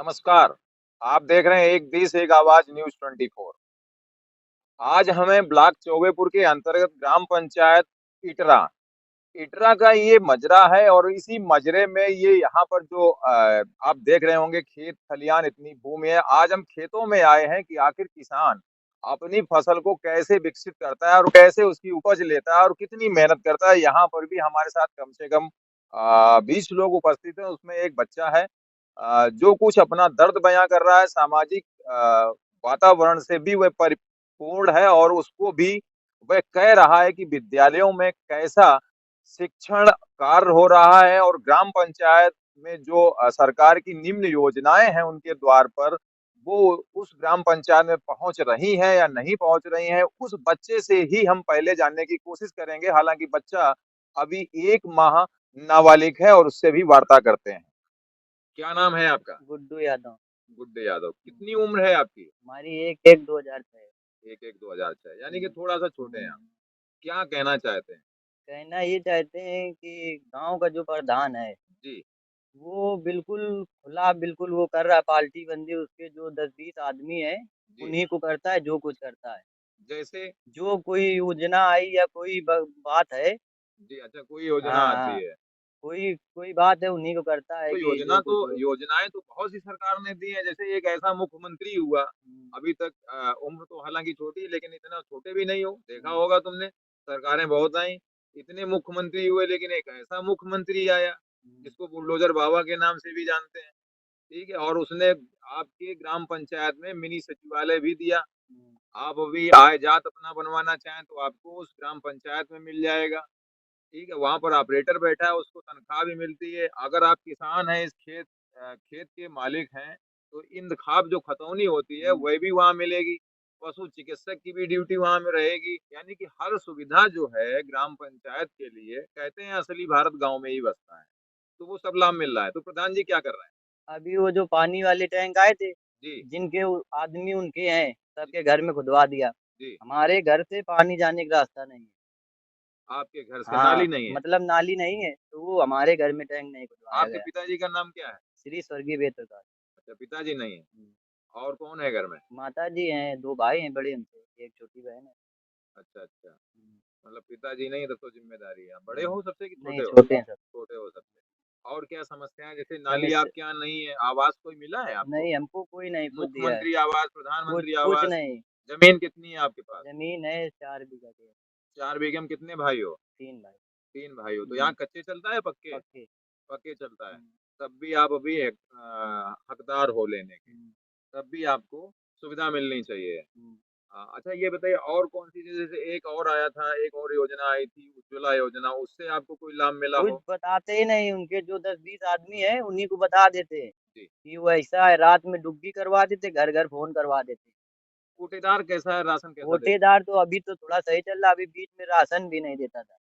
नमस्कार। आप देख रहे हैं एक देश एक आवाज न्यूज 24। आज हमें ब्लॉक चौबेपुर के अंतर्गत ग्राम पंचायत इटरा इटरा का ये मजरा है और इसी मजरे में ये यहाँ पर जो आप देख रहे होंगे खेत खलियान इतनी भूमि है। आज हम खेतों में आए हैं कि आखिर किसान अपनी फसल को कैसे विकसित करता है और कैसे उसकी उपज लेता है और कितनी मेहनत करता है। यहाँ पर भी हमारे साथ कम से कम 20 लोग उपस्थित हैं, उसमें एक बच्चा है जो कुछ अपना दर्द बयां कर रहा है। सामाजिक वातावरण से भी वह परिपूर्ण है और उसको भी वह कह रहा है कि विद्यालयों में कैसा शिक्षण कार्य हो रहा है और ग्राम पंचायत में जो सरकार की निम्न योजनाएं हैं उनके द्वार पर वो उस ग्राम पंचायत में पहुंच रही हैं या नहीं पहुंच रही हैं। उस बच्चे से ही हम पहले जानने की कोशिश करेंगे। हालांकि बच्चा अभी 1 माह नाबालिग है और उससे भी वार्ता करते हैं। क्या नाम है आपका? गुड्डू यादव। गुड्डे यादव। कितनी उम्र है आपकी? हमारी एक एक 2006। 1-1-2006 यानी कि थोड़ा सा छोटे हैं आप। हम्म, क्या कहना चाहते हैं? कहना ये चाहते हैं कि गांव का जो प्रधान है जी। वो बिल्कुल खुला बिल्कुल वो कर रहा है पार्टी बंदी उसके जो 10-20 आदमी है जी। उन्हीं को करता है जो कुछ करता है। जैसे। जो कोई योजना आई या कोई बात है। जी, अच्छा, कोई योजना हाँ आती हाँ। है। कोई कोई बात है उन्हीं को करता है तो कि जो कुछ हो। योजनाएं तो बहुत सी सरकार ने दी है। जैसे एक ऐसा मुख्यमंत्री हुआ हम्म, अभी तक। उम्र तो हालांकि छोटी है लेकिन इतना छोटे भी नहीं हो, देखा हम्म, होगा तुमने। सरकारें बहुत आई, इतने मुख्यमंत्री हुए लेकिन एक ऐसा मुख्यमंत्री आया हम्म, जिसको बुलडोजर बाबा के नाम से भी जानते हैं। ठीक है, और उसने आपके ग्राम पंचायत में मिनी सचिवालय भी दिया। हम्म, आप अभी आय जात अपना बनवाना चाहें तो आपको उस ग्राम पंचायत में मिल जाएगा। ठीक है, वहां पर ऑपरेटर बैठा है, उसको तनख्वाह भी मिलती है। अगर आप किसान हैं, इस खेत के मालिक हैं, तो इंतखाब जो खतौनी होती है हम्म, वह भी वहां मिलेगी। पशु चिकित्सक की भी ड्यूटी वहां में रहेगी। यानी कि हर सुविधा जो है ग्राम पंचायत के लिए, कहते हैं असली भारत गांव में ही बसता है। तो वो सब लाभ मिल रहा है। तो प्रधान जी क्या कर रहे हैं? अभी वो जो पानी वाले टैंक आए थे जी। जिनके आदमी उनके हैं जी। सबके घर में खुदवा दिया। जी। हमारे घर से पानी जाने का रास्ता नहीं है। आपके घर से हाँ नाली नहीं है? मतलब नाली नहीं है तो वो हमारे घर में टैंक नहीं खुदवाया आपके गया। पिताजी का नाम क्या है? श्री स्वर्गीय वेत्रकार। अच्छा, पिताजी नहीं है। और कौन है घर में? माता जी हैं, दो भाई हैं बड़े हमसे, एक छोटी बहन है। अच्छा अच्छा। हम्म, मतलब पिताजी नहीं, तब तो जिम्मेदारी है। आप बड़े हम्म, हो सबसे कि नहीं छोटे हो? छोटे हैं सब। छोटे हो सबसे। और क्या समस्याएं? जैसे नाली समस्या आपके यहाँ नहीं है, आवास कोई मिला है आपको? नहीं, हमको कोई नहीं खुद दिया है। मुख्यमंत्री आवास, कुछ प्रधानमंत्री कुछ आवास? नहीं। जमीन कितनी है आपके पास? जमीन है 4 बीघा की है। 4 बीघे में कितने भाई हो? 3 भाई। 3 भाई हो। तो यहाँ हम्म, कच्चे चलता है पक्के? पक्के। पक्के चलता है। हम्म, तब भी आप अभी हकदार हो लेने के। हम्म, तब भी आपको सुविधा मिलनी चाहिए। हम्म। अच्छा, ये बताइए और कौन सी चीज, जैसे एक और आया था, एक और योजना आई थी उज्ज्वला योजना, उससे आपको कोई लाभ मिला कुछ हो? बताते ही नहीं, उनके जो 10-20 आदमी है उन्हीं को बता देते हैं जी। कि वो ऐसा है। रात में डुग्गी करवा देते, घर घर फोन करवा देते। कोटेदार कैसा है, राशन कैसा देते हैं? कोटेदार तो अभी तो थोड़ा सही चल रहा, अभी बीच में राशन भी नहीं देता था।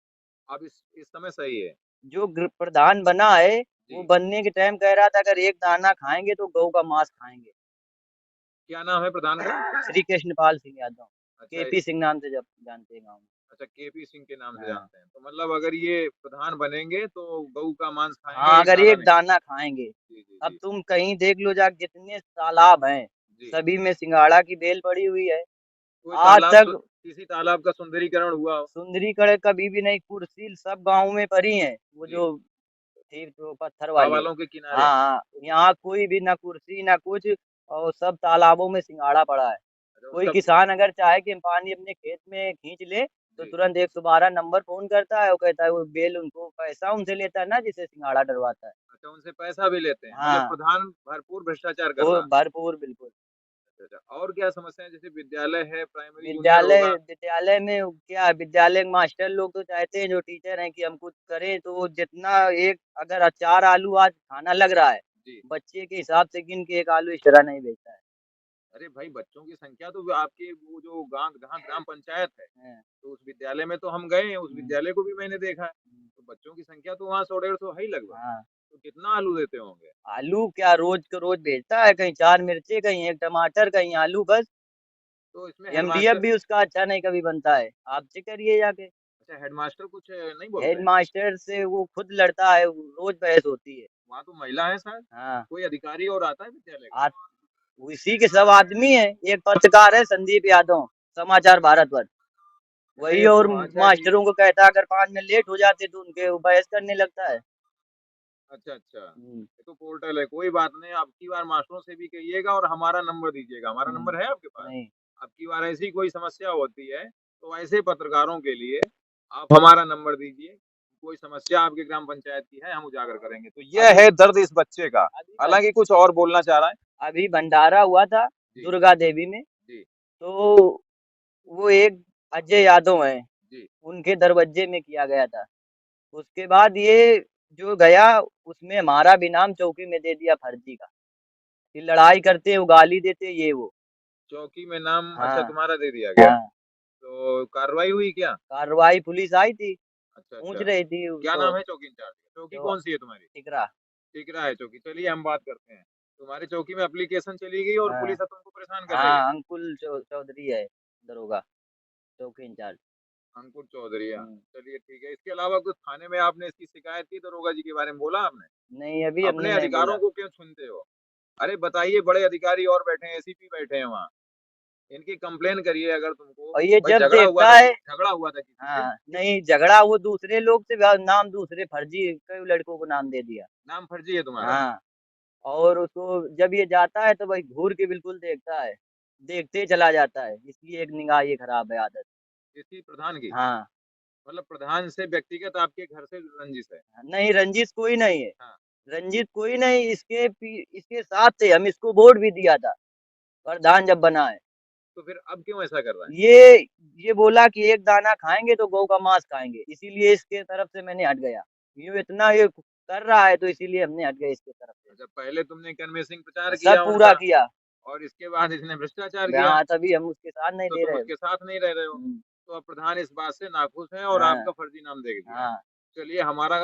अब इस समय सही है? जो प्रधान बना है वो जी। बनने के टाइम कह रहा था अगर एक दाना खाएंगे तो गऊ का मांस खाएंगे। क्या नाम है प्रधान का? श्री कृष्ण पाल सिंह यादव। अच्छा केपी सिंह नाम से जब जानते हैं गाँव में। अच्छा, केपी सिंह के नाम से हाँ जानते हैं। तो मतलब अगर ये प्रधान बनेंगे तो गऊ का मांस खाएंगे, हाँ, एक अगर दाना एक नहीं? दाना खाएंगे। जी जी अब जी। तुम कहीं देख लो जा, जितने तालाब हैं जी। सभी में सिंगाड़ा की बेल पड़ी हुई है। कोई आज तालाब तक किसी तालाब का सुंदरीकरण हुआ हो? सुंदरीकरण कभी भी नहीं। कुर्सी सब गाँव में पड़ी है, वो जी। जो थी तो पत्थर वाली। गावालों के किनारे? हाँ हाँ, यहाँ कोई भी ना कुर्सी ना कुछ। और सब तालाबों में सिंगाड़ा पड़ा है। अच्छा, कोई उसका। किसान अगर चाहे कि हम पानी अपने खेत में खींच ले तो जी। तुरंत 112 नंबर फोन करता है। वो कहता है वो बेल उनको पैसा उनसे लेता है ना जिसे सिंगाड़ा डलवाता है। अच्छा, उनसे पैसा भी लेते हैं, मतलब हाँ, प्रधान भरपूर भ्रष्टाचार कर वो रहा है। भरपूर बिल्कुल। अच्छा अच्छा। और क्या समस्या है? जैसे विद्यालय है, प्राइमरी जूनियर विद्यालय होगा। विद्यालय में क्या है, विद्यालय के मास्टर लोग तो चाहते हैं जो टीचर हैं कि हम कुछ करें तो वो जितना एक अगर 4 आलू आज खाना लग रहा है जी। बच्चे के हिसाब से गिन के एक आलू एक्स्ट्रा नहीं बेचता है। अरे भाई, बच्चों की संख्या तो आपके वो जो गांव जहाँ ग्राम पंचायत है, हाँ, तो उस विद्यालय में तो हम गए हैं, उस हम्म, विद्यालय को भी मैंने देखा है। हम्म, तो बच्चों की संख्या तो वहाँ 100-150 है ही लगभग। हाँ। तो कितना आलू देते होंगे? आलू क्या रोज के रोज बेचता है, कहीं 4 मिर्चे कहीं एक टमाटर कहीं आलू बस। तो इसमें एमडीएफ हेडमास्टर। भी उसका अच्छा नहीं कभी बनता है, आप चेक करिए जाके। अच्छा, हेडमास्टर कुछ नहीं बोलते हेड हैं? मास्टर से वो खुद लड़ता है, रोज बहस होती है। वहाँ तो महिला है शायद। हाँ, कोई अधिकारी और आता है विद्यालय का? आज उसी के सब आदमी हैं। एक पत्रकार है संदीप यादव, समाचार भारतवर्ष, वही अरे और तो अच्छा जी। मास्टरों को कहता है अगर 5 मिनट लेट हो जाते तो उनके वो बहस करने लगता है। अच्छा अच्छा, हुँ, ये तो पोर्टल है, कोई बात नहीं। अब की बार मास्टरों से भी कहिएगा और हमारा नंबर दीजिएगा। हमारा हुँ, नंबर है आपके पास? नहीं, अब की बार ऐसी कोई समस्या होती है तो ऐसे पत्रकारों के लिए आप हमारा नंबर दीजिए। कोई समस्या आपके ग्राम पंचायत की है, हम उजागर करेंगे। तो यह अभी है दर्द इस बच्चे का। अभी बन हालांकि कुछ और बोलना चाह रहा है। अभी भंडारा हुआ था जी दुर्गा देवी में, जी तो वो एक अजय यादव हैं, जी। उनके दरवाजे में किया गया था। उसके बाद ये जो गया उसमें हमारा भी नाम चौकी में दे दिया फर्जी का, कि लड़ाई करते वो गाली देते ये वो। चौकी में नाम अच्छा हाँ, तुम्हारा दे दिया गया? हाँ, तो कार्रवाई हुई क्या? कार्रवाई पुलिस आई थी, अच्छा पूछ अच्छा। रही थी क्या उसको नाम है चौकी इंचार्ज का? चौकी जो कौन सी है तुम्हारी? टिकरा। टिकरा है चौकी। चलिए हम बात करते हैं। तुम्हारी चौकी में एप्लीकेशन चली गई और हाँ, पुलिस अब तुमको परेशान कर रही है। हाँ, अंकुल चौधरी है दरोगा, चौकी इंचार्ज। अंकुर चौधरी। हुँ, चलिए ठीक है। इसके अलावा कुछ थाने में आपने इसकी शिकायत की दरोगा जी के बारे में बोला आपने? नहीं अभी हमने अपने नहीं अधिकारों बोला। को क्यों छीनते हो? अरे बताइए, बड़े अधिकारी और बैठे हैं, एसीपी बैठे हैं वहाँ। इनकी कंप्लेन करिए अगर तुमको। और ये भाई जब झगड़ा हुआ देखता था है झगड़ा हुआ था किसी से? हाँ, नहीं झगड़ा वो दूसरे लोग से नाम दूसरे फर्जी कई लड़कों को नाम दे दिया। नाम फर्जी है तुम्हारा? हाँ, और उसको जब ये जाता है तो भाई घूर के बिल्कुल देखता है, देखते ही चला जाता है, इसलिए एक निगाह ये खराब है आदत। किसी प्रधान की? हाँ, मतलब प्रधान से व्यक्तिगत आपके घर से रंजिश है? नहीं रंजिश कोई नहीं है, हाँ। रंजित कोई नहीं, इसके साथ थे, हम इसको वोट भी दिया था, प्रधान जब बना है। तो फिर अब क्यों ऐसा कर रहा है? ये ये बोला कि एक दाना खाएँगे तो गऊ का माँस खाएँगे, इसीलिए इसके तरफ से मैंने हट गया। यूँ इतना ये कर रहा है तो इसीलिए हमने हट गए इसके तरफ से। अच्छा, पहले तुमने कन्वेंसिंग प्रचार सब किया पूरा उनका किया, और इसके बाद इसने भ्रष्टाचार किया। हाँ, तभी हम उसके साथ नहीं तो दे तुम रहे। उसके साथ नहीं रह रहे हो। हुँ, तो अब प्रधान इस बात से नाखुश हैं और हाँ, आपका फर्जी नाम दे दिया है। हाँ। चलिए, हमारा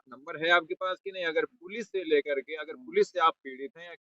नंबर है आपके पास कि नहीं? अगर पुलिस से लेकर के, अगर हुँ। पुलिस से आप पीड़ित हैं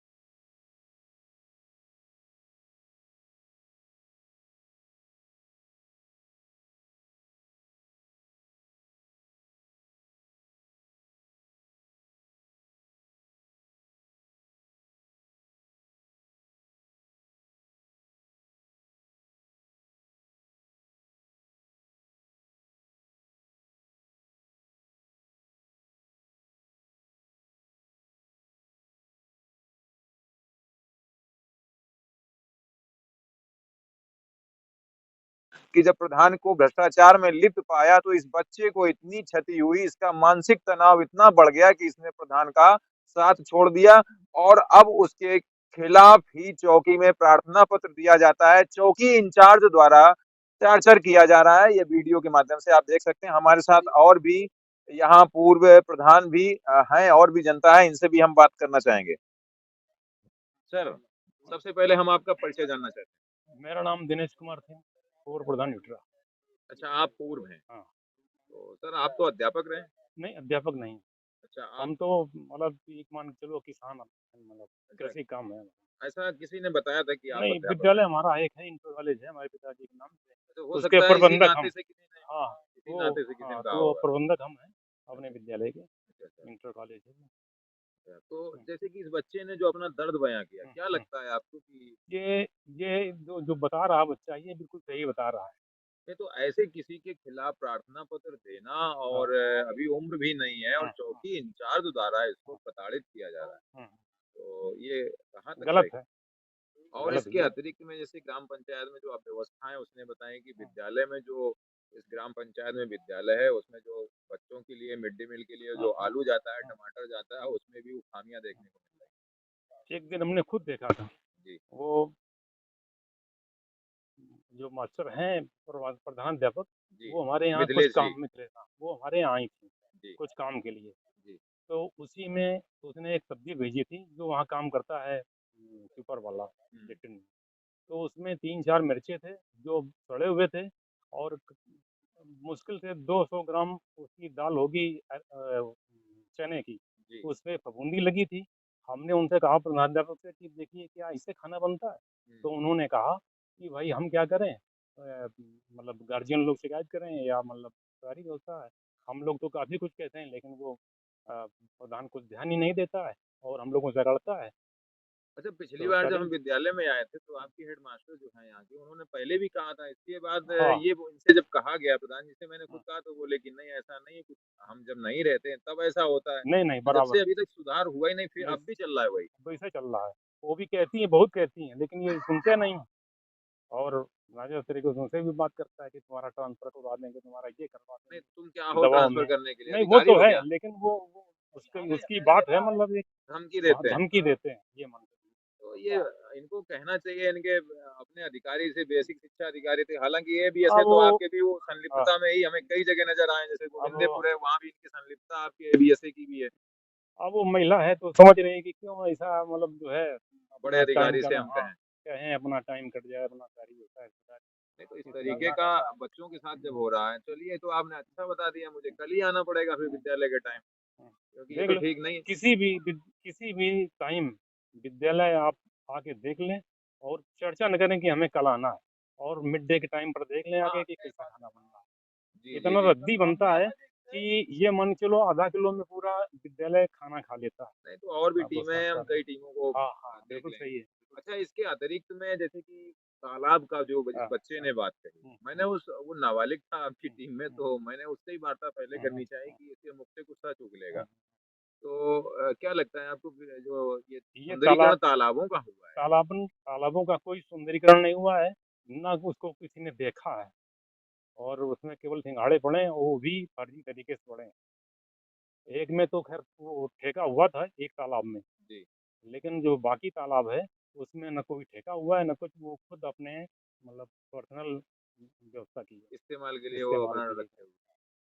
कि जब प्रधान को भ्रष्टाचार में लिप्त पाया तो इस बच्चे को इतनी क्षति हुई, इसका मानसिक तनाव इतना बढ़ गया कि इसने प्रधान का साथ छोड़ दिया और अब उसके खिलाफ ही चौकी में प्रार्थना पत्र दिया जाता है। चौकी इंचार्ज द्वारा टॉर्चर किया जा रहा है। ये वीडियो के माध्यम से आप देख सकते हैं। हमारे साथ और भी यहाँ पूर्व प्रधान भी हैं और भी जनता है, इनसे भी हम बात करना चाहेंगे। सर, सबसे पहले हम आपका परिचय जानना चाहते हैं। मेरा नाम दिनेश कुमार थे, पूर्व प्रधान इटरा। अच्छा, आप पूर्व हैं। हाँ, तो सर, आप तो अध्यापक रहे। नहीं अध्यापक नहीं। अच्छा आप। हम तो मतलब एक मान के चलो किसान मतलब अच्छा, कृषि काम है। ऐसा किसी ने बताया था कि आप नहीं, अध्यापक विद्यालय हैं। हमारा एक है, इंटर कॉलेज है हमारे पिताजी के नाम तो से, हो उसके सकता है इसी प्रबंधक हम। नाते से किसी ने हाँ, इसी नाते से किसी ने हाँ, कहा तो वो होगा। प्रबंधक हम हैं अपने अच्छा विद्यालय के, अच्छा अच्छा इंटर कॉलेज है। अच्छा। तो हम्म, जैसे कि इस बच्चे ने जो अपना दर्द बयां किया, हम्म, क्या हम्म। लगता है आपको कि ये ये जो बता रहा बच्चा, ये बिल्कुल सही बता रहा है। ये तो ऐसे किसी के खिलाफ प्रार्थना पत्र देना हाँ, और अभी उम्र भी नहीं है और हम्म, चौकी इंचार्ज द्वारा इसको प्रताड़ित किया जा रहा है, हम्म, तो ये कहाँ तक गलत सही? है, और गलत इसके है। अतिरिक्त में जैसे ग्राम पंचायत में जो आप व्यवस्थाएं उसने बताई कि विद्यालय में जो इस ग्राम पंचायत में विद्यालय है उसमें जो बच्चों के लिए मिड डे मील के लिए हाँ, जो हाँ, आलू जाता है, हाँ। टमाटर जाता है, उसमें भी वो खामियां देखने को मिल एक दिन हमने खुद देखा था, रही है। वो जो मास्टर हैं प्रधान अध्यापक, जी वो हमारे यहाँ कुछ मिथिलेश जी। काम में थे। हाँ, वो हमारे यहाँ आई थी जी कुछ काम के लिए। जी तो उसी में उसने एक सब्जी भेजी थी, जो वहाँ काम करता है सुपर वाला हम्म, लेटिन में। तो उसमें 3-4 मिर्चे थे जो सड़े हुए थे, और मुश्किल से 200 ग्राम उसकी दाल होगी चने की, जी तो उसमें फफूंदी लगी थी। हमने उनसे कहा प्रधानाध्यापक से कि देखिए क्या इससे खाना बनता है? तो हम्म, उन्होंने कहा कि भाई हम क्या करें, मतलब गार्जियन लोग शिकायत करें या मतलब सारी व्यवस्था है। हम लोग तो काफ़ी कुछ कहते हैं लेकिन वो प्रधान कुछ ध्यान ही नहीं देता है और हम लोगों से लड़ता है। अच्छा, पिछली तो बार जब चलिए। हम विद्यालय में आए थे तो आपके हेडमास्टर जो हैं यहाँ के, उन्होंने पहले भी कहा था। इसके बाद हाँ। ये इनसे जब कहा गया प्रधान जी से, मैंने खुद हाँ, कहा तो बोले कि नहीं ऐसा नहीं है कुछ, हम जब नहीं रहते हैं तब ऐसा होता है। नहीं नहीं तो जब बराबर से है। अभी तक सुधार हुआ ही नहीं, फिर नहीं, अब भी चल रहा है वही। वैसा चल रहा है। वो भी कहती हैं, बहुत कहती हैं, लेकिन ये सुनते नहीं। और राजा तरीके से उनसे भी बात करता है कि तुम्हारा ट्रांसफर करवा देंगे, तुम्हारा ये करवा नहीं, देंगे तुम क्या हो दबाव ट्रांसफर में। करने के लिए, नहीं वो अधिकारी तो हो है, क्या? लेकिन वो उसकी उसकी बात है, मतलब एक धमकी देते हैं। धमकी देते हैं, ये मानते तो ये इनको कहना चाहिए, इनके अपने अधिकारी से, बेसिक शिक्षा अधिकारी थे, हालांकि ये भी हैं। ऐसे अब तो वो आपके भी वो हाँ, संलिप्तता में ही हमें कई जगह नजर आए, जैसे अब वो गोविंदेपुर है, वहाँ भी इनकी संलिप्तता आपके एबीएसए की भी है। अब वो महिला है तो समझ रही है कि क्यों ऐसा, मतलब जो है बड़े अपना टाइम अधिकारी से का, हम हाँ, कहें। कहें अपना टाइम कट जाए, अपना कार्य होता है होता है, नहीं, तो इस इस तरीके तरह का बच्चों के साथ जब हो रहा है, चलिए तो आपने अच्छा बता दिया, मुझे कल ही आना पड़ेगा फिर का। विद्यालय के टाइम, क्योंकि ये देख तो लो, ठीक नहीं है। किसी भी टाइम विद्यालय आप आके देख लें, और चर्चा न करें कि हमें कल आना है, और मिड डे के टाइम पर देख लें हाँ, आके कि कैसा खाना बन रहा जी है। जी इतना जी। रद्दी बनता है कि ये मान के चलो आधा किलो में पूरा विद्यालय खाना खा लेता है। नहीं, तो और भी आप टीमें उसका हैं, हम कर, कई टीमों को हाँ हाँ देख बिल्कुल लेंगे। सही है। अच्छा, इसके अतिरिक्त में जैसे कि तालाब का जो इस हाँ बच्चे हाँ। ने बात कही, मैंने उस वो नाबालिग था आपकी टीम में, हम्म, तो मैंने उससे ही वार्ता पहले हम्म, करनी चाहिए कि इसके मुख से कुछ सच उगलेगा। हम्म। तो क्या लगता है आपको कि जो ये ये सुंदरीकरण तालाबों का हुआ है? तालाबों का कोई सुंदरीकरण नहीं हुआ है, ना उसको किसी ने देखा है, और उसमें केवल सिंघाड़े पड़े हैं, वो भी फर्जी तरीके से पड़े हैं। एक में तो खैर वो ठेका हुआ था एक तालाब में, जी। लेकिन जो बाकी तालाब है उसमें न कोई ठेका हुआ है, न कुछ, वो खुद अपने मतलब पर्सनल व्यवस्था की इस्तेमाल के है, लिए वो इस्तेमाल अपना के लिए। रखे हुए।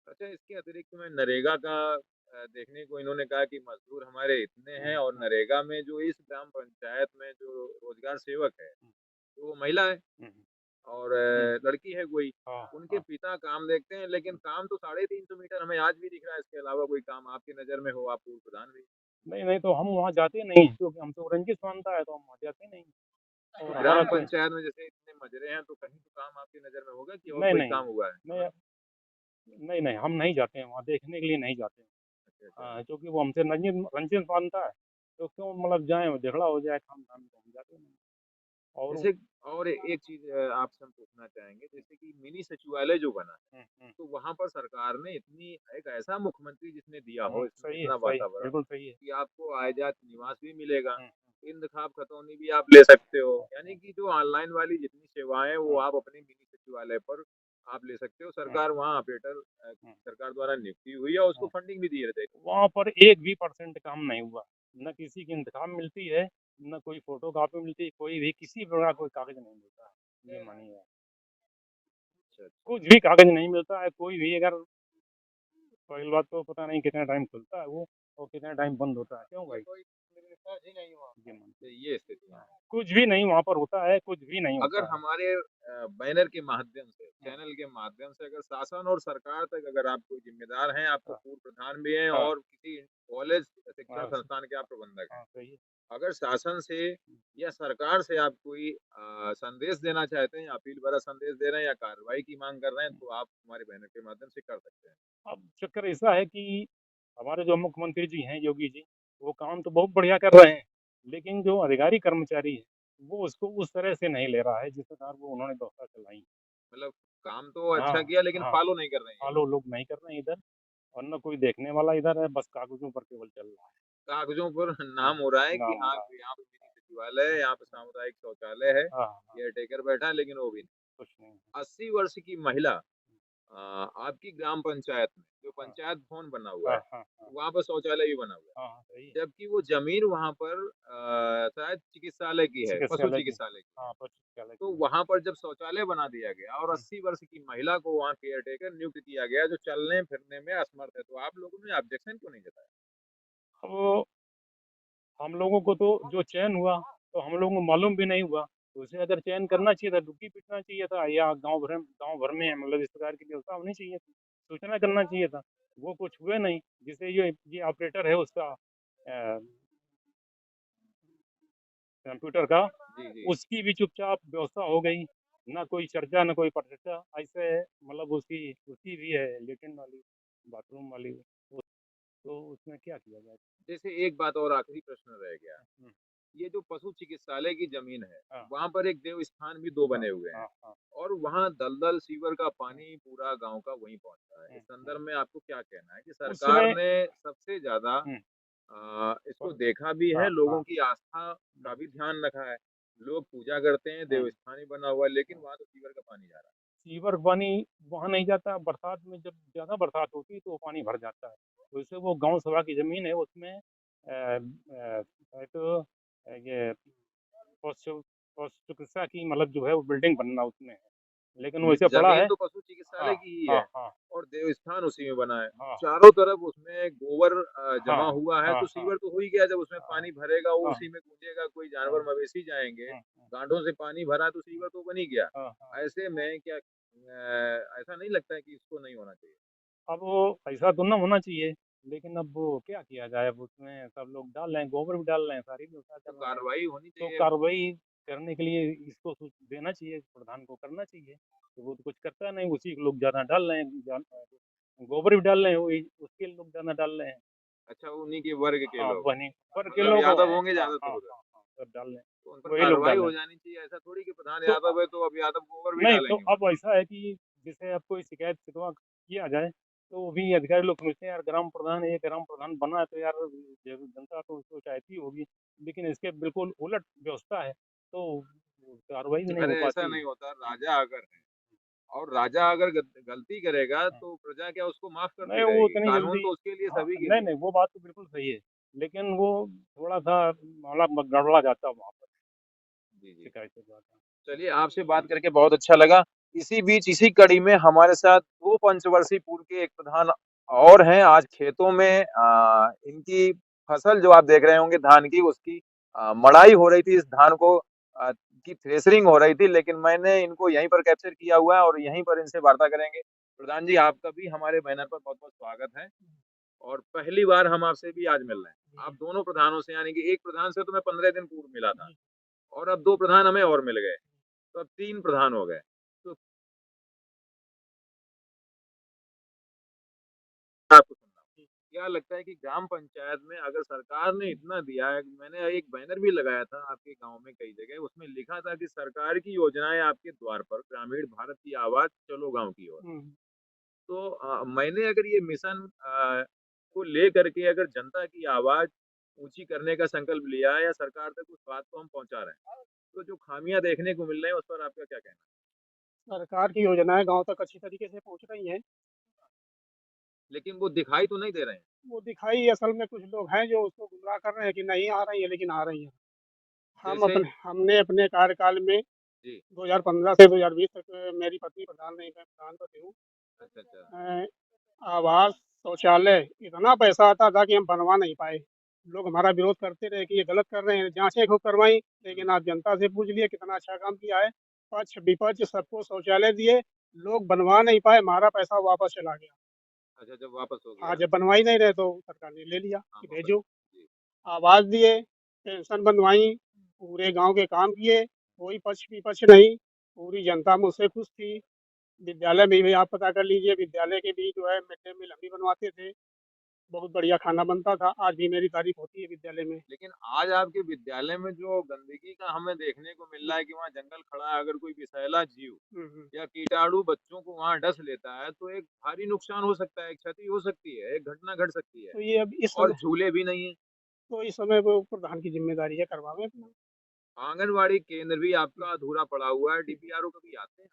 अच्छा, इसके अतिरिक्त में नरेगा का देखने को इन्होंने कहा कि मजदूर हमारे इतने हैं, और हम्म, नरेगा में जो इस ग्राम पंचायत में जो रोजगार सेवक है, तो वो महिला है हम्म, और हम्म, लड़की है कोई। हाँ उनके हाँ। पिता काम देखते हैं, लेकिन काम तो 350 मीटर हमें आज भी दिख रहा है। इसके अलावा कोई काम आपकी नज़र में हो, आप पूर्व प्रधान भी। नहीं नहीं, तो हम वहाँ जाते नहीं, क्योंकि हम तो रंजित मानता है, तो हम वहाँ जाते नहीं। तो और हमारा ग्राम कोई, पंचायत में जैसे इतने मजरे हैं, तो कहीं तो काम आपकी नज़र में होगा कि और नहीं कोई नहीं काम हुआ है? नहीं नहीं नहीं, हम नहीं जाते हैं वहाँ, देखने के लिए नहीं जाते हैं। अच्छा अच्छा। क्योंकि वो हमसे रंजित रंजित मानता है, तो क्यों मतलब जाए, झगड़ा हो जाए खाम खाम, तो हम जाते नहीं। और जैसे और एक चीज आपसे हम पूछना चाहेंगे, जैसे कि मिनी सचिवालय जो बना है, हम्म, हम्म, तो वहां पर सरकार ने इतनी, एक ऐसा मुख्यमंत्री जिसने दिया हो इसमें सही है, इतना सही है, वातावरण, बिल्कुल सही है। कि आपको आयजात निवास भी मिलेगा, हम्म, इंतखाब खतौनी भी आप ले सकते हो, यानी हम्म, कि जो ऑनलाइन वाली जितनी सेवाएं हैं, वो हम्म, आप अपने मिनी सचिवालय पर आप ले सकते हो। हम्म, सरकार वहाँ ऑपरेटर हम्म, सरकार द्वारा नियुक्ति हुई है और उसको हम्म। फंडिंग भी दी रहती है। वहाँ पर 1% भी काम नहीं हुआ, न किसी की इंतकाम मिलती है, न कोई फोटो कॉपी मिलती है, कोई भी किसी प्रकार का कोई कागज नहीं मिलता है, ये मानिए। अच्छा अच्छा। कुछ भी कागज नहीं मिलता है, कोई भी अगर, पहली बात तो पता नहीं कितना टाइम खुलता है वो, और कितना टाइम बंद होता है, क्यों भाई? ये मानिए। तो ये स्थितियाँ हैं। कुछ भी नहीं वहाँ पर होता है, कुछ भी नहीं अगर होता है। हमारे बैनर के माध्यम से, हाँ चैनल के माध्यम से, अगर शासन और सरकार तक अगर आप कोई जिम्मेदार हैं, आप तो हाँ पूर्व प्रधान भी हैं हाँ और किसी कॉलेज शिक्षण हाँ संस्थान के आप प्रबंधक हैं, हाँ, सही है। अगर शासन से या सरकार से आप कोई संदेश देना चाहते हैं, अपील भरा संदेश दे रहे हैं या कार्रवाई की मांग कर रहे हैं, तो आप हमारे बैनर के माध्यम से कर सकते हैं। अब चक्कर ऐसा है कि हमारे जो मुख्यमंत्री जी हैं, योगी जी, वो काम तो बहुत बढ़िया कर रहे हैं, लेकिन जो अधिकारी कर्मचारी है, वो उसको उस तरह से नहीं ले रहा है जिस प्रकार वो उन्होंने व्यवस्था चलाई। मतलब काम तो हाँ अच्छा किया, लेकिन हाँ, फॉलो नहीं कर रहे हैं ये फॉलो लोग। लोग नहीं कर रहे हैं इधर, और न कोई देखने वाला इधर है, बस कागजों पर केवल चल रहा है। कागजों पर हाँ, नाम हो रहा है कि नाम हो हाँ रहा है। यहाँ पे मिनी सचिवालय है, यहाँ पे सामुदायिक शौचालय है, हाँ हाँ, केयर टेकर बैठा है, लेकिन वो भी नहीं। कुछ नहीं है। 80 वर्ष की महिला आपकी ग्राम पंचायत में जो हाँ पंचायत भवन बना हुआ हाँ है, हाँ हाँ वहाँ पर शौचालय भी बना हुआ हाँ हाँ, सही है। है, जबकि वो जमीन वहाँ पर शायद चिकित्सालय की है, पशु चिकित्सालय की, चिकित्सालय की। हाँ चिकित्सालय तो की है। वहाँ पर जब शौचालय बना दिया गया और हम्म, 80 वर्ष की महिला को वहाँ केयर टेकर नियुक्त किया गया, जो चलने फिरने में असमर्थ है, तो आप लोगों ने ऑब्जेक्शन क्यों नहीं जताया? अब हम लोगों को तो जो चयन हुआ, तो हम लोगों को मालूम भी नहीं हुआ, तो उसे अगर चयन करना चाहिए था, डुबकी पीटना चाहिए था, या गांव भर में मतलब इस प्रकार की व्यवस्था होनी चाहिए थी, सूचना करना चाहिए था। वो कुछ हुए नहीं, जिसे ये ऑपरेटर है उसका कंप्यूटर का, जी जी। उसकी भी चुपचाप व्यवस्था हो गई, ना कोई चर्चा ना कोई परिचर्चा, ऐसे मतलब उसकी भी है लेटरिन वाली, बाथरूम वाली, तो उसमें क्या किया जाए? जैसे एक बात और आखिरी प्रश्न रह गया, हुँ, ये जो पशु चिकित्सालय की जमीन है, हाँ, वहाँ पर एक देव स्थान भी 2 हाँ, बने हुए हैं हाँ, हाँ, और वहाँ दलदल सीवर का हुँ, पानी पूरा गाँव का वहीं पहुँचता है। हुँ, इस हुँ। संदर्भ में आपको क्या कहना है कि सरकार उसमें ने सबसे ज़्यादा हुँ, इसको और देखा भी है, हाँ, लोगों हाँ, की आस्था हुँ, का भी ध्यान रखा है। लोग पूजा करते हैं, हुँ, देवस्थान ही बना हुआ है, लेकिन हुँ। वहाँ तो सीवर का पानी जा रहा सीवर पानी वहाँ नहीं जाता, बरसात में जब ज़्यादा बरसात होती है तो वो पानी भर जाता है। तो इससे वो गाँव सभा की ज़मीन है उसमें है तो ये पशु पशु चिकित्सा की मतलब जो है वो बिल्डिंग बनना उसमें है। लेकिन है। वैसे पड़ा ज़मीन है। तो पशु हाँ, चिकित्सालय की ही हाँ, है हाँ, और देवस्थान उसी में बना है। हाँ, चारों तरफ उसमें गोबर हाँ, जमा हुआ है, हाँ, तो हाँ, सीवर तो हो ही गया। जब उसमें हाँ, पानी भरेगा, वो हाँ, उसी में कूदेगा, कोई हाँ, जानवर मवेशी जाएँगे, हाँ, हाँ, गांठों से पानी भरा तो सीवर तो बन ही गया। हाँ, हाँ। ऐसे में क्या ऐसा नहीं लगता है कि इसको नहीं होना चाहिए? अब वो ऐसा तो ना होना चाहिए, लेकिन अब वो क्या किया जाए, अब उसमें सब लोग डाल रहे हैं, गोबर भी डाल रहे हैं, सारी व्यवस्था तो कर रहे हैं। कार्रवाई होनी तो चाहिए। कार्रवाई करने के लिए इसको देना चाहिए, प्रधान को करना चाहिए। तो वो तो कुछ करता नहीं, उसी के लोग ज़्यादा डाल रहे हैं, गोबर भी डाल रहे हैं, वही उसके लोग ज़्यादा डाल रहे हैं। अच्छा, उन्हीं के वर्ग के हाँ, लोग, वही पर के मतलब लोग यादव होंगे हाँ, ज़्यादातर हाँ, उधर, हाँ, हाँ, सब डाल रहे हैं, तो उन पर वही लोग कार्रवाई डाल रहे हो हैं। जानी चाहिए। ऐसा थोड़ी कि प्रधान तो यादव है तो अब यादव गोबर भी नहीं, तो डालेंगे वहाँ। अब ऐसा है कि जैसे अब कोई शिकायत शिकवा किया जाए, तो वो भी अधिकारी लोग समझते हैं यार ग्राम प्रधान है, ये ग्राम प्रधान बना है तो यार जनता तो उसको चाहती होगी, लेकिन इसके बिल्कुल उलट व्यवस्था है, तो कार्रवाई भी नहीं हो अरे ऐसा पाती है। नहीं होता, राजा अगर है और राजा अगर गलती करेगा हाँ, तो प्रजा क्या उसको माफ नहीं करती वो रहेगी? इतनी कानून जल्दी तो उसके लिए, हाँ, सभी के नहीं, लिए। नहीं वो बात तो बिल्कुल सही है, लेकिन वो थोड़ा-सा मामला गड़बड़ा जाता है वहाँ पर, जी, जी। शिकायत के बाद। चलिए, आपसे बात करके बहुत अच्छा लगा। इसी बीच, इसी कड़ी में हमारे साथ 2 पंचवर्षीय पूर्व के एक प्रधान और हैं। आज खेतों में इनकी फसल जो आप देख रहे होंगे धान की, उसकी मड़ाई हो रही थी। इस धान को की थ्रेशरिंग हो रही थी, लेकिन मैंने इनको यहीं पर कैप्चर किया हुआ है और यहीं पर इनसे वार्ता करेंगे। प्रधान जी, आपका भी हमारे बैनर पर बहुत-बहुत स्वागत है और पहली बार हम आपसे भी आज मिल रहे हैं। आप दोनों प्रधानों से, यानी कि एक प्रधान से तो मैं 15 दिन पूर्व मिला था और अब 2 प्रधान हमें और मिल गए। तो अब 3 प्रधान हो गए। तो आपको सुनना क्या लगता है कि ग्राम पंचायत में अगर सरकार ने इतना दिया है, मैंने एक बैनर भी लगाया था आपके गांव में कई जगह, उसमें लिखा था कि सरकार की योजनाएं आपके द्वार पर, ग्रामीण भारत की आवाज, चलो गांव की ओर। हुँ, तो मैंने अगर ये मिशन को लेकर के अगर जनता की आवाज ऊंची करने का संकल्प लिया है या सरकार तक उस बात को हम पहुंचा रहे हैं, तो जो खामियां देखने को मिल रही है उस पर आपका क्या कहना सरकार की योजनाएँ गाँव तक अच्छी तरीके से पहुँच रही हैं। है? लेकिन वो दिखाई तो नहीं दे रहे हैं। वो दिखाई असल में कुछ लोग हैं जो उसको गुमराह कर रहे हैं कि नहीं आ रही है, लेकिन आ रही हैं। जैसे हमने अपने कार्यकाल में जी। 2015 से 2020 तक मेरी पत्नी प्रधान रही, मैं प्रधान पद हूँ। अच्छा, अच्छा। अ, आवास, शौचालय इतना पैसा आता था कि हम बनवा नहीं पाए। लोग हमारा विरोध करते रहे कि ये गलत कर रहे हैं, जाँचें खूब करवाईं, लेकिन आप जनता से पूछ लिए कितना अच्छा काम किया है। पक्ष-विपक्ष सबको शौचालय दिए, लोग बनवा नहीं पाए, हमारा पैसा वापस चला गया। अच्छा, जब वापस हो हाँ, गया। जब बनवा ही नहीं रहे तो सरकार ने ले लिया हाँ, कि वापस। भेजो। जी। आवास दिए, पेंशन बनवाई, पूरे गाँव के काम किए, कोई पक्ष-विपक्ष नहीं, पूरी जनता मुझसे खुश थी। विद्यालय में भी आप पता कर लीजिए, विद्यालय के भी जो है मिड डे मील हम ही बनवाते थे, बहुत बढ़िया खाना बनता था, आज भी मेरी तारीफ़ होती है विद्यालय में। लेकिन आज आपके विद्यालय में जो गंदगी का हमें देखने को मिल रहा है कि वहाँ जंगल खड़ा है, अगर कोई विषैला जीव हुँ, हुँ। या कीटाणु बच्चों को वहाँ डस लेता है, तो एक भारी नुकसान हो सकता है, एक क्षति हो सकती है, एक घटना घट सकती है तो ये अब और झूले भी नहीं है। इस समय वो प्रधान की ज़िम्मेदारी है, करवावें अपना। आंगनवाड़ी केंद्र भी हुँ, आपका अधूरा पड़ा हुआ है, हुँ, डीपीआरओ कभी आते हैं?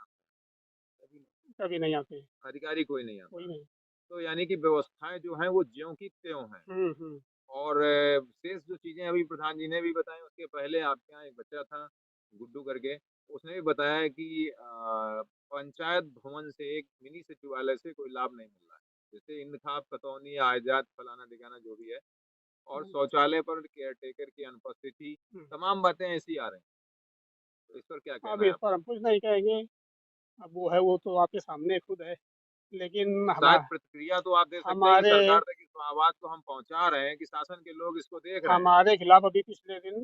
कभी नहीं। कभी नहीं आते, अधिकारी कोई नहीं कोई आता। नहीं। तो यानी कि व्यवस्थाएं जो हैं वो ज्यों की त्यों हैं। हुँ, हुँ। और शेष जो चीज़ें अभी प्रधान जी ने भी बताई, उसके पहले आपके यहाँ एक बच्चा था, गुड्डू करके, उसने भी बताया कि पंचायत भवन से, एक मिनी सचिवालय से कोई लाभ नहीं मिल रहा है। जैसे इंतखाब, खतौनी, आयजात, फलाना-ढिकाना जो भी है, और हुँ, शौचालय पर केयरटेकर की अनुपस्थिति, हुँ। तमाम बातें ऐसी आ रही हैं। तो इस पर क्या अब कहना है इस पर आपका? हम कुछ नहीं कहेंगे, अब वो है वो तो आपके सामने खुद है, लेकिन शायद प्रतिक्रिया तो आप दे सकते हैं कि हमारे सरकार तक इस आवाज़ को हम पहुँचा रहे हैं, कि शासन के लोग इसको देख रहे हैं। हमारे खिलाफ अभी पिछले दिन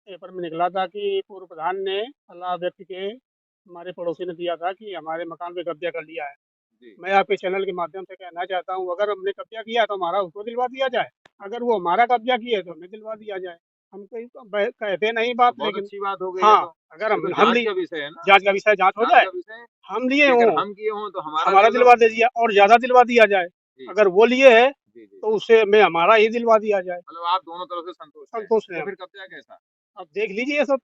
पेपर में निकला था कि पूर्व प्रधान ने सलाह व्यक्त के हमारे पड़ोसी ने दिया था कि हमारे मकान पे कब्जा कर लिया है। जी मैं आपके चैनल के माध्यम से कहना चाहता हूँ, अगर हमने कब्जा किया तो हमारा उसको दिलवा दिया जाए, अगर वो हमारा कब्जा किए तो हमें दिलवा दिया जाए। हम कहीं कहते नहीं तो बात, बहुत लेकिन अच्छी बात हो गई है। हाँ, तो अगर ये तो हम जांच ली का विषय है ना, जांच का विषय जांच हो जांच जाए, का विषय है हम लिए कि अगर हों, हम किए हों तो हमारा हमारा मतलब। दिलवा दे दिया और ज्यादा दिलवा दिया जाए, जी अगर वो लिए है जी जी। तो उससे में हमारा ही दिलवा दिया जाए। मतलब आप दोनों तरफ से संतुष्ट हैं, संतोष है तो हम। फिर कब्जा कैसा? अब देख लीजिए, ये सब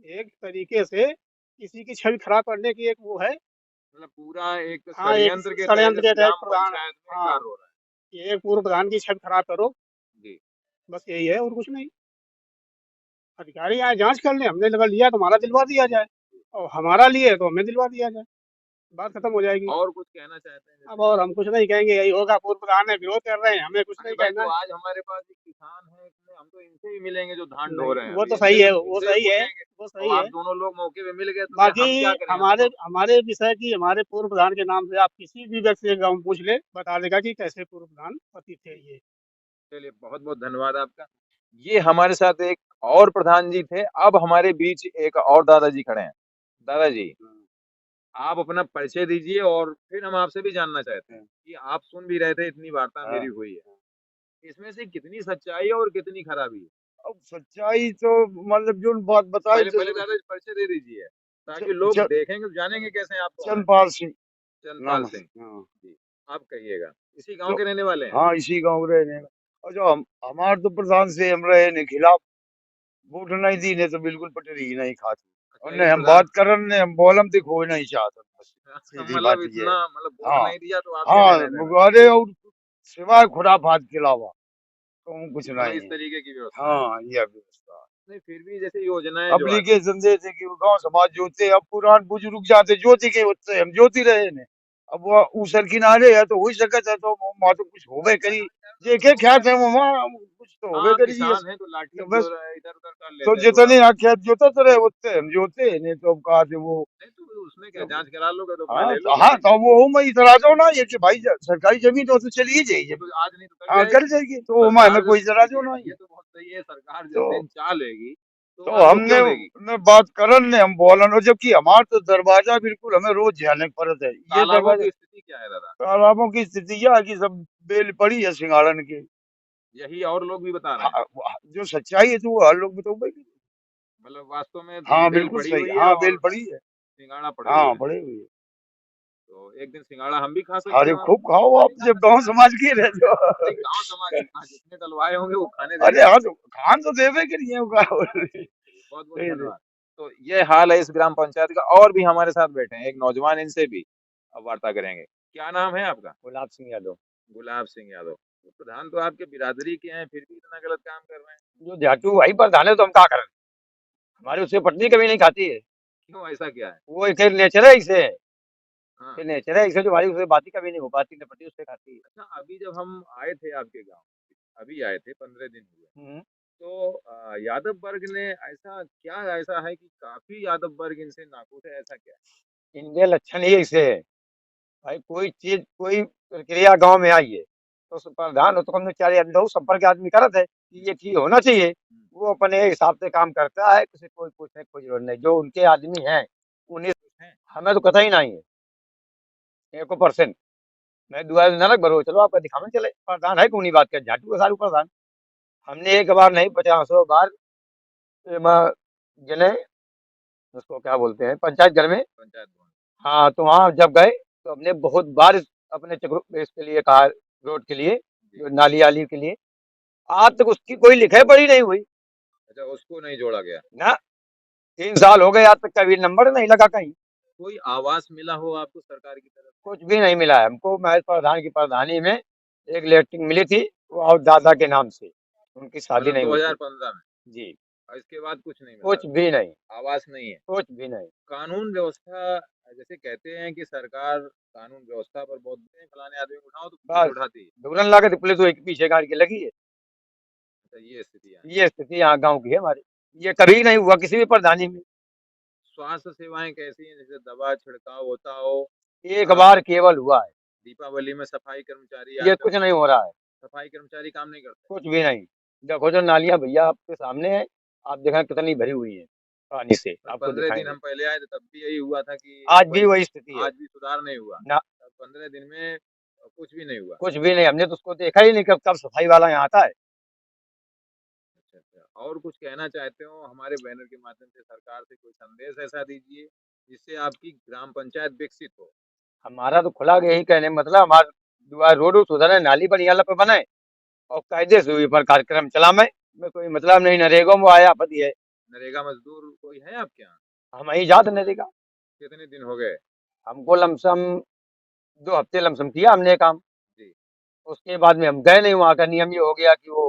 एक तरीके से किसी की छवि खराब करने की एक वो है। मतलब पूरा एक हाँ, एक षड्यंत्र के षड्यंत्र तहत के तहत ग्राम प्रधान। पंचायत में हाँ, कार्य हो रहा ये एक पूर्व प्रधान की छवि खराब करो, है। जी बस यही है और कुछ नहीं। अधिकारी आए जांच कर ले, हमने लगा लिया तो हमारा दिलवा दिया जाए, और हमारा लिए तो हमें दिलवा दिया जाए, बात खत्म हो जाएगी। और कुछ कहना चाहते हैं अब जैसे? और हम कुछ नहीं कहेंगे, यही होगा, पूर्व प्रधान है, विरोध कर रहे हैं, हमें कुछ अरे नहीं भाई, कहना तो है। आज हमारे पास एक किसान है, इसमें हम तो इनसे भी मिलेंगे जो धान ढो नहीं, रहे हैं, वो अभी तो इनसे सही भी है, वो इनसे भी सही है, पूछेंगे। वो अब सही आप है। दोनों लोग मौके पे मिल गए तो फिर बाकी हम क्या करें? हम हमारे तो हमारे विषय की, हमारे पूर्व प्रधान के नाम से आप किसी भी व्यक्ति से गाँव में पूछ ले, बता देगा कि कैसे पूर्व प्रधान पति थे ये। चलिए, बहुत बहुत धन्यवाद आपका। ये हमारे साथ एक और प्रधान जी थे। अब हमारे बीच एक और दादाजी खड़े हैं। दादाजी, आप अपना परिचय दीजिए और फिर हम आपसे भी जानना चाहते हैं कि आप सुन भी रहे थे, इतनी वार्ता मेरी हुई है, इसमें से कितनी सच्चाई है और कितनी खराबी है? अब सच्चाई तो मतलब जो बात बताई पहले तो पहले दादाजी परिचय दे दीजिए, ताकि च- लोग च- देखेंगे तो जानेंगे कैसे आपको हमें। चंदपाल सिंह चंदपाल नाम है। सिंह हाँ। जी, आप कहिएगा। इसी गांव जो के रहने वाले हैं? हाँ इसी गांव रहे ने, और जो हमारे तो प्रधान से हम रहे ने खिलाफ वोट नहीं दी ने, तो बिल्कुल पटरी ही नहीं खाती, और अच्छा, ने एक हम प्रधान। बात करन ने हम बोलम तो कोई नहीं चाहता, बस सीधी मतलब बात ये है। इतना, मतलब वोट हाँ नहीं दिया तो आपके हाँ, रहने देना। मुगारे और सिवाय खुराफात के अलावा तो कुछ मतलब नहीं इस है। तरीके की व्यवस्था है। हाँ ये व्यवस्था है। नहीं, फिर भी जैसे योजनाएं जो आती एप्लीकेशन देते कि वो गांव समाज जोते, अब पुरान बुजुर्ग जाते ज्योति के होते हम ज्योति रहे ने, अब वो ऊसर किनारे है तो हो ही सकता है, तो वहाँ तो कुछ होबे करी, जे के ख्यात है वहाँ कुछ तो होबे हाँ, करी जी। किसान है तो लाठी तो जो बस, इधर उधर कर तो लेते हैं थोड़ा जितने बहुत। आख्यात जोते तो रहे होते हम जोते नहीं, तो अब कहा थे वो। नहीं तो उसमें क्या, तो जांच करा लोगे तो अपना हाँ ले लो तो हाँ, जमीन। तो वो मैं इतरा दो ना, ये कि भाई सरकारी जमीन तो चली ही जाइए। तो आज नहीं तो कल हाँ कर जाएगी। जाएगी, तो मैं सरकार जो, कोई इतरा दो देखिए नहीं। ये तो बहुत सही है, सरकार जिस तो दिन चाह लेगी तो तो आपको हमने क्यों देगी? ने बात करन ने हम बोलन, और जबकि हमारा तो दरवाजा बिल्कुल हमें रोज झेलने पड़ता है, ये तालाबों दरवाजा। की स्थिति क्या है दादा? तालाबों की स्थिति यह है कि सब बेल पड़ी है सिंगाड़न की। यही और लोग भी बता रहे हैं? हाँ, जो सच्चाई है तो वो हर लोग बताओ भाई। मतलब वास्तव में हाँ बेल बिल्कुल पड़ी सही, हुई है हाँ बेल और पड़ी है। सिंगाड़ा पड़े हुए हाँ हैं। पड़े हुई है। तो एक दिन सिंगाड़ा हम भी खा सकते अरे हैं वहाँ खूब खाओ, आप जब गांव समाज के रह जो। नहीं, गांव समाज के कहाँ, जितने डलवाए होंगे वो खाने अरे देंगे। हाँ, तो खान तो देवे करिए बहुत बहुत धन्यवाद। तो ये हाल है इस ग्राम पंचायत का। और भी हमारे साथ बैठे हैं एक नौजवान, इनसे भी अब वार्ता करेंगे। क्या नाम है आपका? गुलाब सिंह यादव। गुलाब सिंह यादव। तो प्रधान तो आपके बिरादरी के हैं, फिर भी इतना गलत काम कर रहे हैं। जो झाटू भाई प्रधान है तो हम क्या करें, हमारी उससे पटरी कभी नहीं खाती है, क्यों, ऐसा क्या है? वो एक नेचर है इसे, हाँ। ये नेचर है इसे, जो हमारी उससे बात ही कभी नहीं हो पाती, न पटरी उससे खाती है। अच्छा, अभी जब हम आए थे आपके गांव, अभी आए थे, 15 दिन हुए, हम्म। तो यादव वर्ग ने ऐसा क्या ऐसा है कि काफी यादव वर्ग इनसे नाखुश है, ऐसा क्या है? इनके लक्षण ही ऐसे है भाई, कोई चीज कोई प्रक्रिया गांव में आई है तो उस प्रधान हो तो कम से चार अंदर संपर्क आदमी करत है कि ये चीज होना चाहिए, वो अपने हिसाब से काम करता है, किसी कोई पूछने की कोई जरूरत नहीं, जो उनके आदमी हैं उन्हें, हैं? हमें तो कथा ही नहीं है 1% मैं दुआ नरक भरो, चलो आपका दिखाने चले, प्रधान है कौन बात कर, झाटू का सारू प्रधान, हमने एक बार नहीं 50 बार जिन्हें उसको क्या बोलते हैं पंचायत घर में, पंचायत भवन। हाँ तो वहाँ जब गए तो हमने बहुत बार अपने इसके लिए कहा, रोड के लिए, जी। जो नाली आली के लिए, आज तक उसकी कोई लिखाई पढ़ी नहीं हुई अच्छा, उसको नहीं जोड़ा गया। ना, 3 साल हो गए आज तक कभी नंबर नहीं लगा कहीं, कोई आवास मिला हो आपको सरकार की तरफ से? कुछ भी नहीं मिला है हमको। महज प्रधान की प्रधानी में एक लेटरिन मिली थी, वो और दादा के नाम से, उनकी शादी मतलब नहीं हुई थी। 2015 में? जी, और इसके बाद कुछ नहीं मिला? कुछ भी नहीं, आवास नहीं है? कुछ भी नहीं। कानून व्यवस्था, जैसे कहते हैं कि सरकार कानून व्यवस्था पर बहुत देते हैं, फलाने आदमी को उठाओ तो पुलिस बस उठाती है। दुगरन ला के पुलिस वो एक पीछे गाड़ के लगी है, अच्छा, ये स्थिति है। ये स्थिति यहाँ गाँव की है हमारी, ये कभी नहीं हुआ किसी भी प्रधानी में। स्वास्थ्य सेवाएं कैसी हैं, जैसे दवा छिड़काव होता हो? एक आप बार केवल हुआ है, दीपावली में सफाई कर्मचारी ये आते कुछ होंगे, नहीं हो रहा है, सफाई कर्मचारी काम नहीं करते? कुछ भी नहीं। देखो जो नालियां भैया आपके सामने है, आप देखें कितनी भरी हुई है, पानी से और आपको 15 दिन दिखाएंगे। हम पहले आए थे तब भी यही हुआ था कि आज भी वही स्थिति है आज भी सुधार नहीं हुआ। ना, 15 दिन में कुछ भी नहीं हुआ। कुछ भी नहीं। हमने तो उसको देखा ही नहीं, कब कब सफाई वाला यहाँ आता है। अच्छा अच्छा, और कुछ कहना चाहते हो हमारे बैनर के माध्यम से सरकार से, कोई संदेश ऐसा दीजिए जिससे आपकी ग्राम पंचायत विकसित हो। हमारा तो खुला के यही कहने का मतलब, हमारा दुआ रोड सुधरे, नाली बढ़िया पे बनाए और कायदे से हुई पर कार्यक्रम चला में कोई मतलब नहीं। नरेगा में आया पति है, नरेगा मजदूर कोई है आपके यहाँ? हम ही जात नरेगा। कितने दिन हो गए? हमको लमसम 2 हफ्ते लमसम किया हमने काम। जी। उसके बाद में हम गए नहीं। वहाँ का नियम ये हो गया कि वो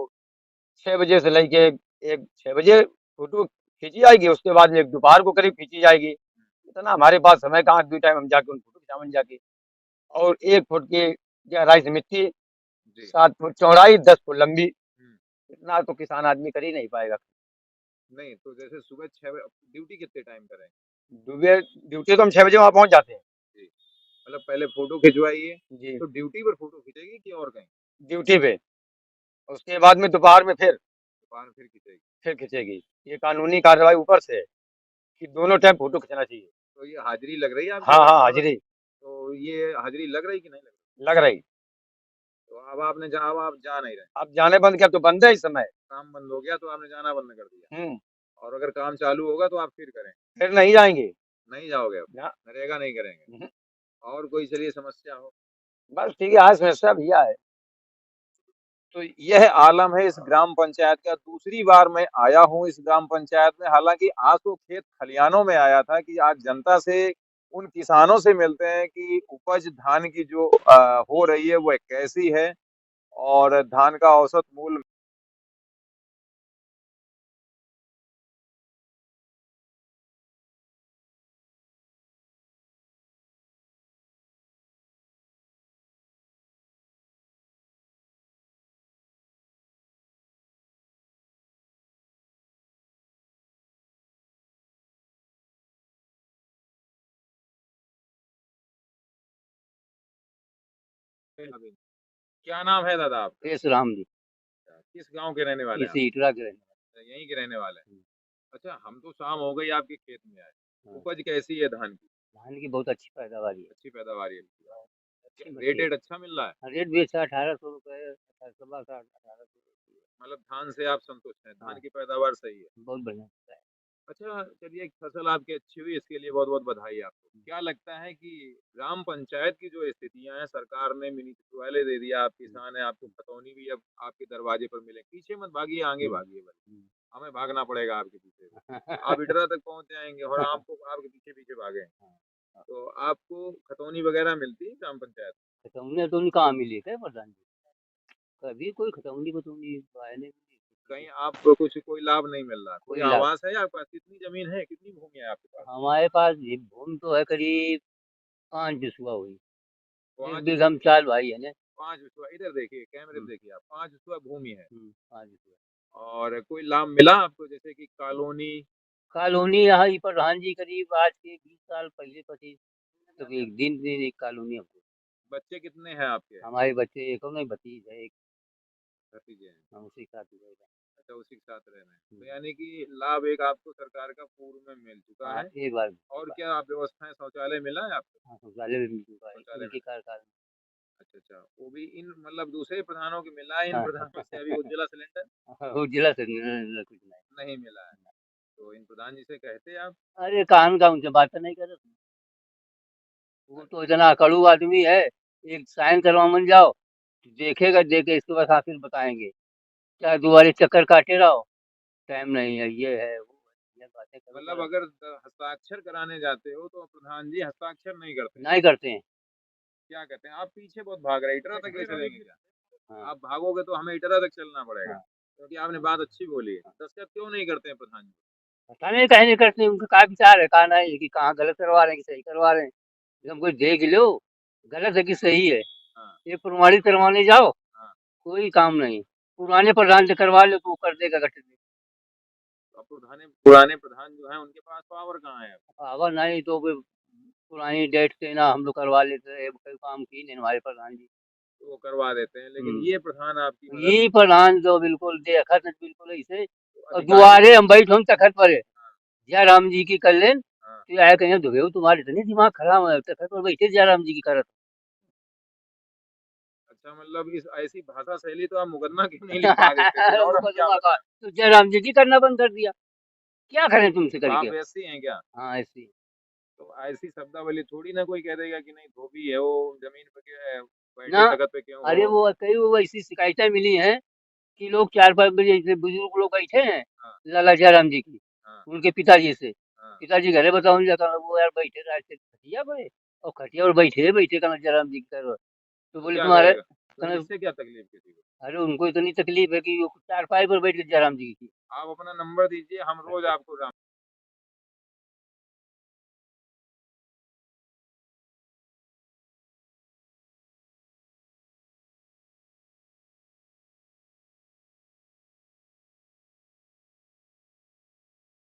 6 बजे से लेके एक 6 बजे फोटो खींची जाएगी, उसके बाद में एक दोपहर को करीब खींची जाएगी। इतना हमारे पास समय कहाँ, 2 टाइम हम जाके उन फोटो खिंचावन जाके। और 1 फुट की गहराई से मिट्टी, जी। 7 फुट चौड़ाई, 10 फुट लंबी। हम्म, इतना तो किसान आदमी कर ही नहीं पाएगा। नहीं तो जैसे सुबह 6 बजे ड्यूटी कितने टाइम करें? ड्यूटी तो हम 6 बजे वहाँ पहुँच जाते हैं। जी, मतलब पहले फोटो खिंचवाइए, जी, तो ड्यूटी पर फोटो खींचेगी कि और कहीं? ड्यूटी पे। उसके बाद में दोपहर में दुकान फिर खींचेगी। फिर खींचेगी। ये कानूनी कार्रवाई ऊपर से है कि दोनों टाइम फोटो खींचना चाहिए। तो ये हाजिरी लग रही है आपकी हाँ हाँ, बैनर पर? हाजिरी तो ये हाजिरी लग रही कि नहीं लग रही? लग रही। तो अब आप जा नहीं रहे? अब जाने बंद किया, अब तो बंद है इस समय। काम बंद हो गया तो आपने जाना बंद कर दिया, हम्म, और अगर काम चालू होगा तो आप फिर करें? फिर नहीं जाएंगे नहीं जाओगे अब? ना। नरेगा नहीं करेंगे? हम्म, और कोई चलिए समस्या हो? बस ठीक है, आज समस्या भैया है। तो यह आलम है इस ग्राम पंचायत का। दूसरी बार मैं आया हूँ इस ग्राम पंचायत में। हालांकि आज तो खेत खलियानों में आया था कि आज जनता से, उन किसानों से मिलते हैं कि उपज धान की जो हो रही है वो कैसी है, और धान का औसत मूल्य क्या नाम है दादा आपका? यस राम जी, किस गांव के रहने वाले हैं इसी इटरा के रहने आप? यहीं के रहने वाले हैं। वाले। अच्छा, हम तो शाम हो गई आपके खेत में आए। हाँ। उपज कैसी है धान की? धान की बहुत अच्छी पैदावार है। अच्छी पैदावार है? अच्छी रेट मछली है। अच्छा मिल रहा है? रेट भी अच्छा, 1800 रुपये, 1800 मतलब धान से आप संतुष्ट हैं? धान हाँ, की पैदावार सही है? बहुत बढ़िया होता है। अच्छा चलिए, फसल आपकी अच्छी हुई, इसके लिए बहुत बहुत बधाई आपको। क्या लगता है कि ग्राम पंचायत की जो स्थितियां हैं, सरकार ने म्युनिसिपल दे दिया, आप किसान हैं, आपको खतौनी भी अब आपके दरवाजे पर मिले, पीछे मत भागिए, आगे भागिए भाई। हमें भागना पड़ेगा आपके पीछे। आप इटरा तक पहुंच जाएंगे और आपको आपके पीछे पीछे भागे। तो आपको खतौनी वगैरह मिलती है ग्राम पंचायत? खतौनी तो कहाँ मिली है प्रधान जी, कभी कोई खतौनी बतौनी आया नहीं। कहीं आपको कुछ कोई लाभ नहीं मिल रहा? कोई कोई लाभ, आवास है आपके पास? कितनी जमीन है, कितनी भूमि है आपके पास? हमारे पास ये भूमि तो है करीब 5 बिस्वा हुई। एक 5 बीघा हम 4 भाई है ना। 5 बिस्वा, इधर देखिए, कैमरे में देखिए आप, 5 बिस्वा भूमि है। 5 बिस्वा। और कोई लाभ मिला आपको, जैसे कि कॉलोनी? कॉलोनी यहाँ ही प्रधान जी करीब आज के 20 साल पहले 25 तो एक दिन एक कॉलोनी हमको। बच्चे कितने हैं आपके? हमारे बच्चे एक और नहीं, भतीज है एक, भतीजे हैं? हम उसी के साथ ही रहेगा। अच्छा, उसी के साथ रह रहे हैं। तो यानी कि लाभ एक आपको सरकार का पूर्व में मिल चुका हाँ, है। एक बार और क्या व्यवस्थाएं, शौचालय मिला है आपको? हाँ, शौचालय भी मिल चुका है शौचालय इनकी मिला? कार। अच्छा अच्छा, वो भी इन मतलब दूसरे प्रधानों के मिला है, इन हाँ, प्रधानों से अभी उज्ज्वला सिलेंडर वो जिला से कुछ नहीं। नहीं मिला है? तो इन प्रधान जी से कहते आप? अरे कान का उनसे बात नहीं कर, वो तो इतना कड़ू आदमी है। एक साइन करवा मन जाओ तो देखेगा, देखे इसके बाद फिर बताएंगे, चाहे दोबारा चक्कर काटे रहो, टाइम नहीं है, ये है वो है, ये बातें करो मतलब करो। अगर हस्ताक्षर कराने जाते हो तो प्रधान जी हस्ताक्षर नहीं करते? नहीं करते हैं। क्या कहते हैं? आप पीछे बहुत भाग रहे हैं, इटरा तक ले चलेंगे क्या? हाँ, आप भागोगे तो हमें इटरा तक चलना पड़ेगा, हाँ, क्योंकि आपने बात अच्छी बोली है। दस्तखत क्यों नहीं करते हैं प्रधान जी? पता नहीं कहीं नहीं करते, उनका क्या विचार है, कहा नहीं कि कहाँ गलत करवा रहे हैं कि सही करवा रहे हैं। एकदम कोई देख लो गलत है कि सही है, हाँ ये प्रमाणित करवाने जाओ, हाँ। कोई काम नहीं। पुराने प्रधान से करवा लो तो वो कर देगा गठित। अब पुराने प्रधान जो हैं उनके पास पावर कहाँ है अब? पावर नहीं तो फिर पुरानी डेट से ना हम लोग करवा लेते हैं, कोई काम की नहीं हमारे प्रधान जी। तो वो करवा देते हैं, लेकिन ये प्रधान आपकी मदद ये प्रधान तो बिल्कुल देखत बिल्कुल ऐसे, और अधिकारी दुआरे हम बैठो तखत पर है, जयराम जी की कर लें हाँ। तो आया कहीं दुबे तुम्हारे इतने दिमाग खराब है तो फिर बैठे जयराम जी की करत अच्छा, मतलब इस ऐसी भाषा शैली तो आप मुकदमा क्यों नहीं लिखवा देते फिर, और हम क्या मुकदमा का बताएं। तो जयराम जी की करना बंद कर दिया, क्या करें तुमसे तो आप करके। ऐसी हैं क्या? हाँ ऐसे ही। तो ऐसी शब्दावली थोड़ी ना कोई कह देगा कि नहीं धोबी है वो, जमीन पे बैठे ना तख्त पे क्यों अरे हो। वो कई वो ऐसी शिकायतें मिली हैं कि लोग 4-5 बजे जैसे बुजुर्ग लोग बैठे हैं हाँ। लाला जयराम जी की, हाँ। उनके पिताजी से, हाँ। पिताजी घरे बताओ नहीं जाता वो यार बैठे रात से खटिया पे और खटिया और बैठे बैठे कहना जयराम जी की करो तो तो बोले क्या तुम्हारे करेगा फिर, कहना इससे क्या तकलीफ किसी को। अरे उनको इतनी तकलीफ है कि वो 4 पाई पर बैठ के जयराम जी की। आप अपना नंबर दीजिए, हम रोज आपको